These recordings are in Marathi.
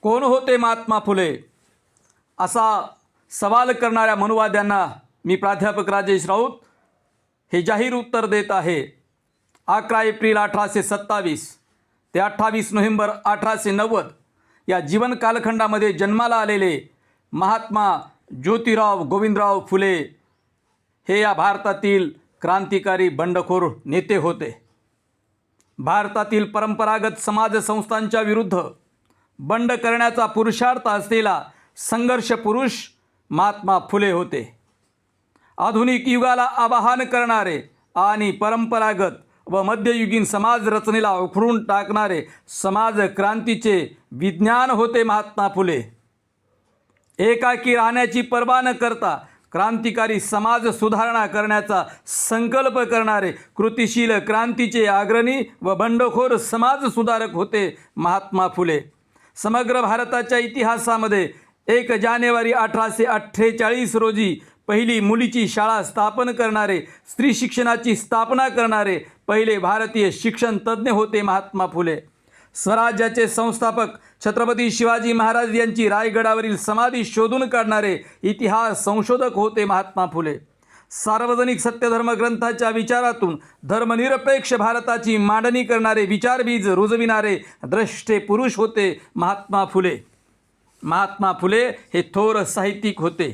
कोण होते महात्मा फुले असा सवाल करणाऱ्या मनुवाद्यांना मी प्राध्यापक राजेश राऊत हे जाहीर उत्तर देत आहे. 11 एप्रिल 1827 ते 28 नोव्हेंबर 1890 या जीवन कालखंडामध्ये जन्माला आलेले महात्मा ज्योतिराव गोविंदराव फुले हे या भारतातील क्रांतिकारी बंडखोर नेते होते. भारतातील परंपरागत समाज संस्थांच्या विरुद्ध बंड करण्याचा पुरुषार्थ असलेला संघर्ष पुरुष महात्मा फुले होते. आधुनिक युगाला आवाहन करणारे आणि परंपरागत व मध्ययुगीन समाज रचनेला उखडून टाकणारे समाज क्रांतीचे विज्ञान होते महात्मा फुले. एकाकी राहण्याची पर्वा न करता क्रांतिकारी समाज सुधारणा करण्याचा संकल्प करणारे कृतिशील क्रांतीचे अग्रणी व बंडखोर समाज सुधारक होते महात्मा फुले. समग्र भारताच्या इतिहासामध्ये 1 जानेवारी 1848 रोजी पहिली मुलीची शाळा स्थापन करणारे, स्त्री शिक्षणाची स्थापना करणारे पहिले भारतीय शिक्षण तज्ज्ञ होते महात्मा फुले. स्वराज्याचे संस्थापक छत्रपती शिवाजी महाराज यांची रायगडावरील समाधी शोधून काढणारे इतिहास संशोधक होते महात्मा फुले. सार्वजनिक सत्यधर्म ग्रंथाच्या विचारातून धर्मनिरपेक्ष भारताची मांडणी करणारे, विचारबीज रुजविणारे द्रष्टे पुरुष होते महात्मा फुले. महात्मा फुले हे थोर साहित्यिक होते.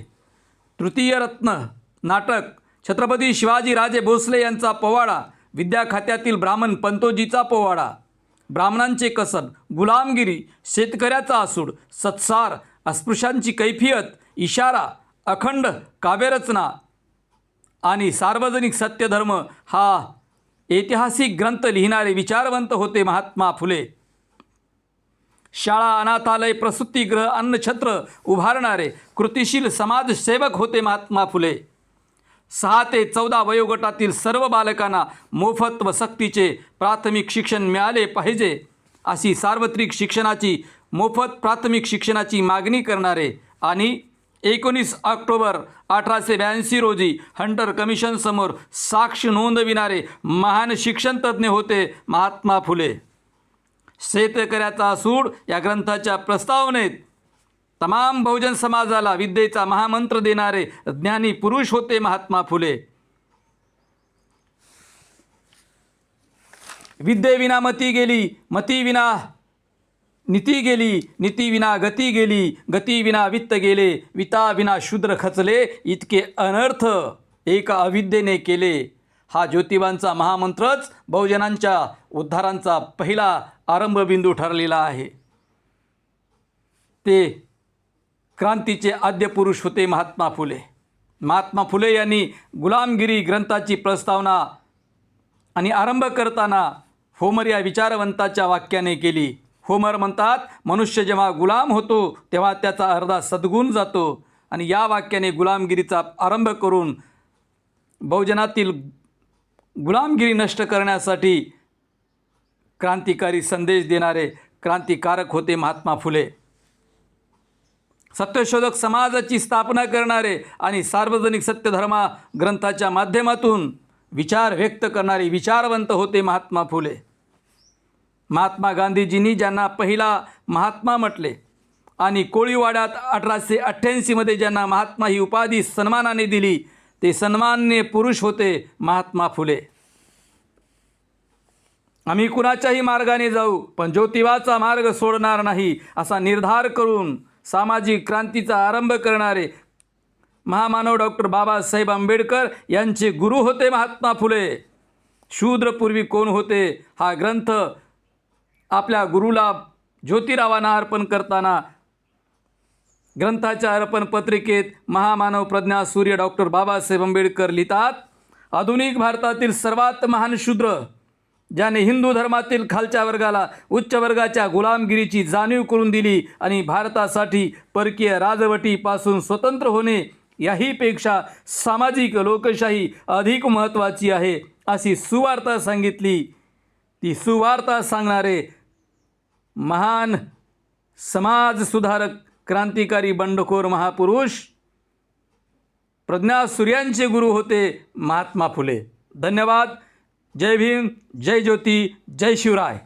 तृतीय रत्न नाटक, छत्रपती शिवाजीराजे भोसले यांचा पोवाडा, विद्या खात्यातील ब्राह्मण पंतोजीचा पोवाडा, ब्राह्मणांचे कसब, गुलामगिरी, शेतकऱ्याचा आसूड, सत्सार, अस्पृश्यांची कैफियत, इशारा, अखंड काव्यरचना आणि सार्वजनिक सत्यधर्म हा ऐतिहासिक ग्रंथ लिहिणारे विचारवंत होते महात्मा फुले. शाळा, अनाथालय, प्रसूतिगृह, अन्नछत्र उभारणारे कृतिशील समाजसेवक होते महात्मा फुले. 6 ते 14 वयोगटातील सर्व बालकांना मोफत व सक्तीचे प्राथमिक शिक्षण मिळाले पाहिजे अशी सार्वत्रिक शिक्षणाची, मोफत प्राथमिक शिक्षणाची मागणी करणारे आणि 19 ऑक्टोबर 1882 रोजी हंटर कमिशनसमोर साक्ष नोंदविणारे महान शिक्षणतज्ज्ञ होते महात्मा फुले. शेतकऱ्याचा सूड या ग्रंथाच्या प्रस्तावनेत तमाम बहुजन समाजाला विद्येचा महामंत्र देणारे ज्ञानी पुरुष होते महात्मा फुले. विद्येविना मती गेली, मतीविना नीती गेली, नीतीविना गती गेली, गतीविना वित्त गेले, वित्ताविना शूद्र खचले, इतके अनर्थ एका अविद्येने केले. हा ज्योतिबांचा महामंत्रच बहुजनांच्या उद्धारांचा पहिला आरंभबिंदू ठरलेला आहे. ते क्रांतीचे आद्य पुरुष होते महात्मा फुले. महात्मा फुले यांनी गुलामगिरी ग्रंथाची प्रस्तावना आणि आरंभ करताना होमर या विचारवंताच्या वाक्याने केली. होमर म्हणतात, मनुष्य जेव्हा गुलाम होतो तेव्हा त्याचा अर्धा सद्गुण जातो. आणि या वाक्याने गुलामगिरीचा आरंभ करून बहुजनातील गुलामगिरी नष्ट करण्यासाठी क्रांतिकारी संदेश देणारे क्रांतिकारक होते महात्मा फुले. सत्यशोधक समाजाची स्थापना करणारे आणि सार्वजनिक सत्यधर्मा ग्रंथाच्या माध्यमातून विचार व्यक्त करणारे विचारवंत होते महात्मा फुले. महात्मा गांधीजींनी ज्यांना पहिला महात्मा म्हटले आणि कोळीवाड्यात 1888 ज्यांना महात्मा ही उपाधी सन्मानाने दिली, ते सन्माननीय पुरुष होते महात्मा फुले. आम्ही कुणाच्याही मार्गाने जाऊ पण ज्योतिबाचा मार्ग सोडणार नाही असा निर्धार करून सामाजिक क्रांतीचा आरंभ करणारे महामानव डॉक्टर बाबासाहेब आंबेडकर यांचे गुरु होते महात्मा फुले. शूद्रपूर्वी कोण होते हा ग्रंथ आपल्या गुरुला ज्योतिरावांना अर्पण करताना ग्रंथाच्या अर्पण पत्रिकेत महामानव प्रज्ञा सूर्य डॉक्टर बाबासाहेब आंबेडकर लिहितात, आधुनिक भारतातील सर्वात महान शूद्र ज्याने हिंदू धर्मातील खालच्या वर्गाला उच्च वर्गाच्या गुलामगिरीची जाणीव करून दिली आणि भारतासाठी परकीय राजवटीपासून स्वतंत्र होणे याहीपेक्षा सामाजिक लोकशाही अधिक महत्त्वाची आहे अशी सुवार्ता सांगितली. ती सुवार्ता सांगणारे महान समाज सुधारक क्रांतिकारी बंडखोर महापुरुष प्रज्ञा सूर्यांचे गुरु होते महात्मा फुले. धन्यवाद. जय भीम, जय ज्योती, जय शिवराय.